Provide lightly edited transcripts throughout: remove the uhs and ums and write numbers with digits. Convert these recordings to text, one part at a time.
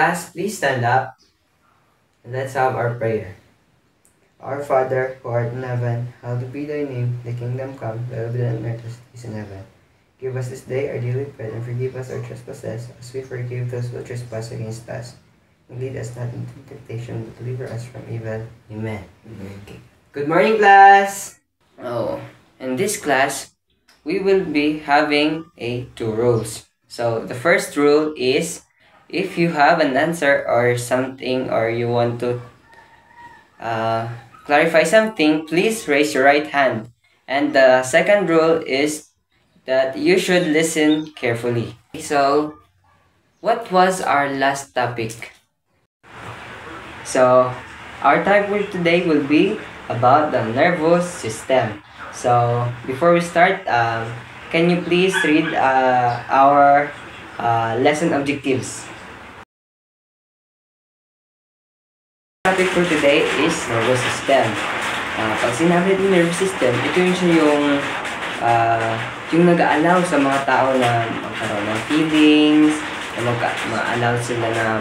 Class, please stand up and let's have our prayer. Our Father, who art in heaven, hallowed be thy name. Thy kingdom come, thy will be done on earth as it is in heaven. Give us this day our daily bread, and forgive us our trespasses, as we forgive those who trespass against us. And lead us not into temptation, but deliver us from evil. Amen. Okay. Good morning, class! In this class, we will be having two rules. So, the first rule is, if you have an answer or something, or you want to clarify something, please raise your right hand. And the second rule is that you should listen carefully. So, what was our last topic? So, our topic today will be about the nervous system. So, before we start, can you please read our lesson objectives? Topic for today is nervous system. Pag sinabi natin nervous system, ito yung nag-a-allow sa mga tao na magkaroon ng feelings, na ma-allow sila na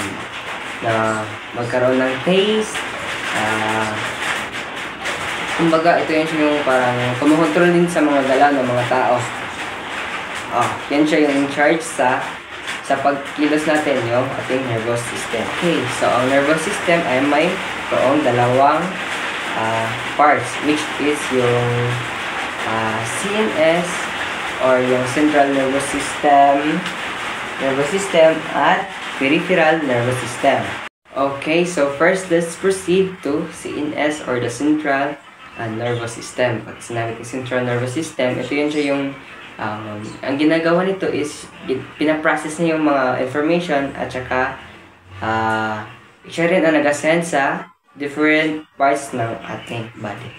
magkaroon ng taste. Kumbaga, ito yung parang kumukontrol din sa mga galaw ng mga tao. Yan siya yung in charge sa pagkilos natin, yung ating nervous system. Okay, so ang nervous system ay mayroong dalawang parts, which is yung CNS or yung central nervous system at peripheral nervous system. Okay, so first let's proceed to CNS or the central nervous system. Pag sinabi ng central nervous system, ito yun siya yung ang ginagawa nito is pinaprocess niya yung mga information at saka siya rin ang nag-ascend sa different parts ng ating body.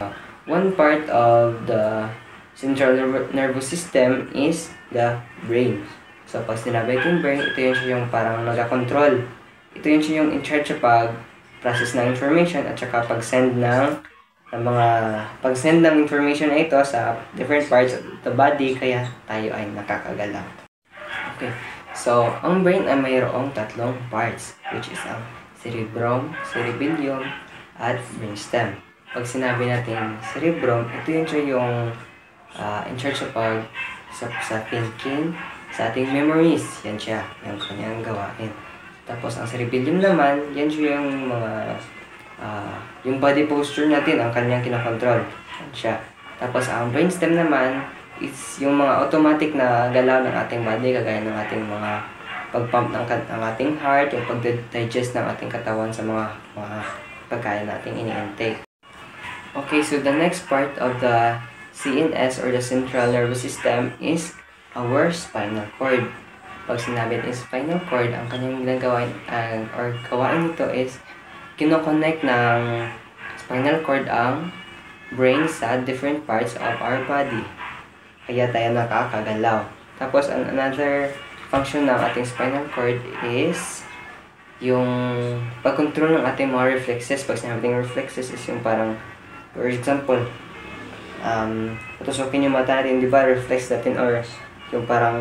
One part of the central nervous system is the brain. So pag sinabi yung brain, ito yun siya yung parang nag-control. Ito yun siya yung in charge sa pag-process ng information at saka pag-send ng information na ito sa different parts of the body, kaya tayo ay nakakagalaw. Okay, so ang brain ay mayroong tatlong parts, which is ang cerebrum, cerebellum, at brainstem. Pag sinabi natin cerebrum, ito yun siya yung in charge sa thinking, sa ating memories. Yan siya, yung kanyang gawain. Tapos ang cerebellum naman, yan siya yung mga yung body posture natin, ang kanyang kinakontrol. Yan siya. Tapos ang brainstem naman is yung mga automatic na galaw ng ating body, kagaya ng ating mga pag-pump ng ating heart, yung pag-digest ng ating katawan sa mga pagkain nating ini-intake. Okay, so the next part of the CNS or the central nervous system is our spinal cord. Pag sinabi natin spinal cord, ang kanyang ginagawa or gawain nito is kinoconnect ng spinal cord ang brain sa different parts of our body. Kaya tayo nakakagalaw. Tapos another function ng ating spinal cord is yung pag-control ng ating mga reflexes. Pag sinabi natin reflexes is yung parang, for example, patusokin yung mata natin, di ba, reflex natin, or yung parang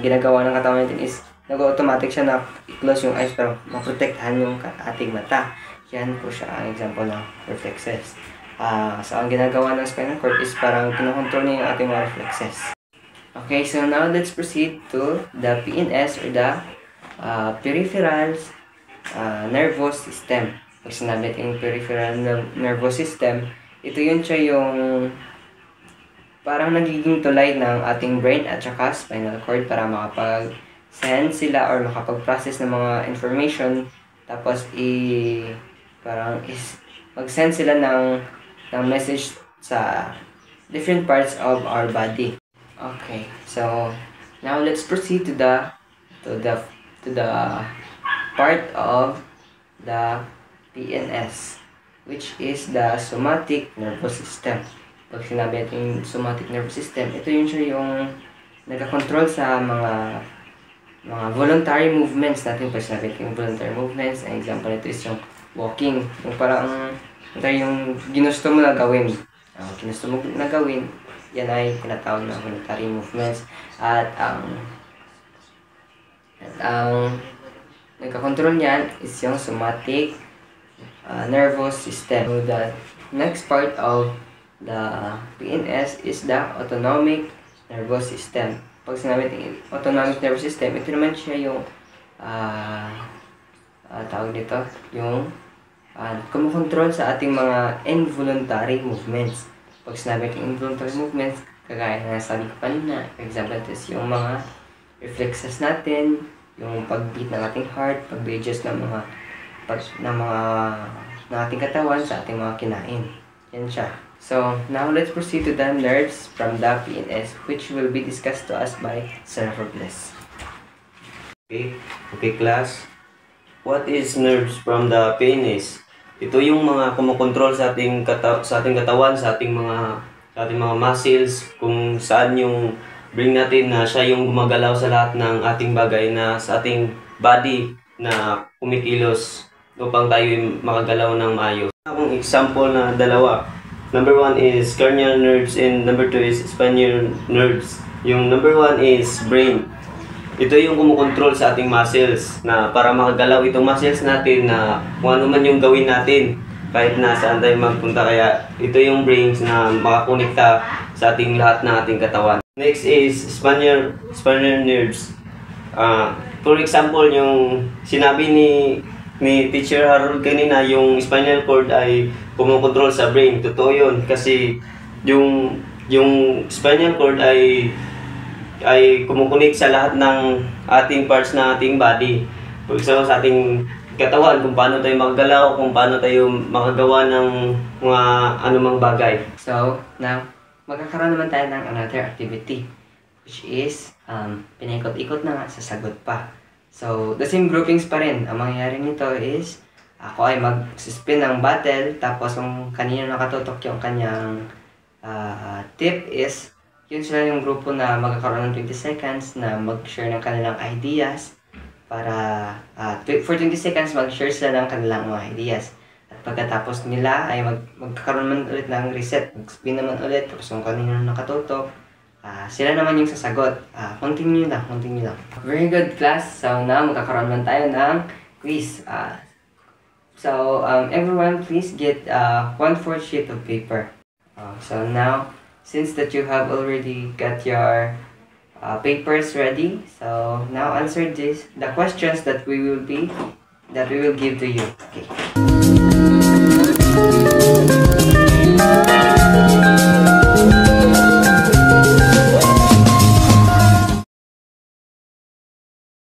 ginagawa ng katawan natin is nag-automatic siya na i-close yung eyes para maprotektahan yung ating mata. Yan po siya ang example ng reflexes. So ang ginagawa ng spinal cord is parang kinokontrol niya yung ating mga reflexes. Okay, so now let's proceed to the PNS or the peripheral nervous system. Pag sinabi natin yung peripheral nervous system, ito yun siya yung parang nagiging tulay ng ating brain at saka spinal cord para makapag-send sila or makapag-process ng mga information, tapos mag-send sila ng message sa different parts of our body. Okay, so now let's proceed to the part of the PNS, which is the somatic nervous system. Pag sinabi natin somatic nervous system, ito yun siya yung nagka-control sa mga voluntary movements natin. Pag sinabi natin yung voluntary movements, ang example nito is yung walking. Yung parang yung ginusto mo na gawin. Yan ay tinatawag na voluntary movements. At ang nagkakontrol niyan is yung somatic nervous system. So the next part of the PNS is the autonomic nervous system. Pag sinabi natin autonomic nervous system, ito naman siya yung tawag dito, yung kumukontrol sa ating mga involuntary movements. Pag sinabi natin involuntary movements, kagaya na sabi ko kanina, for example, is yung mga reflexes natin, yung pag-beat ng ating heart, pag-adjust ng ating katawan sa ating mga kinain. Yan siya. So, now let's proceed to the nerves from the PNS, which will be discussed to us by Sir Robles. Okay class. What is nerves from the PNS? Ito yung mga kumukontrol sa ating katawan, sa ating mga muscles, kung saan yung brain natin na siya yung gumagalaw sa lahat ng ating bagay na sa ating body na kumikilos upang tayo makagalaw ng maayos. Akong example na dalawa. Number 1 is cranial nerves and number 2 is spinal nerves. Yung number 1 is brain. Ito yung kumukontrol sa ating muscles na para makagalaw itong muscles natin na kung ano man yung gawin natin kahit nasaan tayo magpunta. Kaya ito yung brains na makakonekta sa ating lahat ng ating katawan. Next is spinal nerves. For example, yung sinabi ni Teacher Harold kanina, yung spinal cord ay kumukontrol sa brain. Totoo yun kasi yung spinal cord ay kumukunik sa lahat ng ating parts ng ating body. So sa ating katawan, kung paano tayo magagalaw, kung paano tayo makagawa ng mga anumang bagay. So, now, magkakaroon naman tayo ng another activity, which is, pinaikot-ikot na nga sa sagot pa. So, the same groupings pa rin. Ang mangyayari nito is, ako ay mag-spin ng bottle, tapos kung kanino nakatutok yung kanyang tip is, yun sila yung grupo na magkakaroon ng 20 seconds na mag-share ng kanilang ideas para for 20 seconds mag-share sila ng kanilang mga ideas. At pagkatapos nila ay magkakaroon naman ulit ng reset, mag-spin naman ulit, tapos kung kanino nakatutok, sila naman yung sasagot. Continue lang. Very good class. So now magkakaroon naman tayo ng quiz. So everyone please get 1/4 sheet of paper. So now, since that you have already got your papers ready, so now answer the questions that we will give to you. Okay.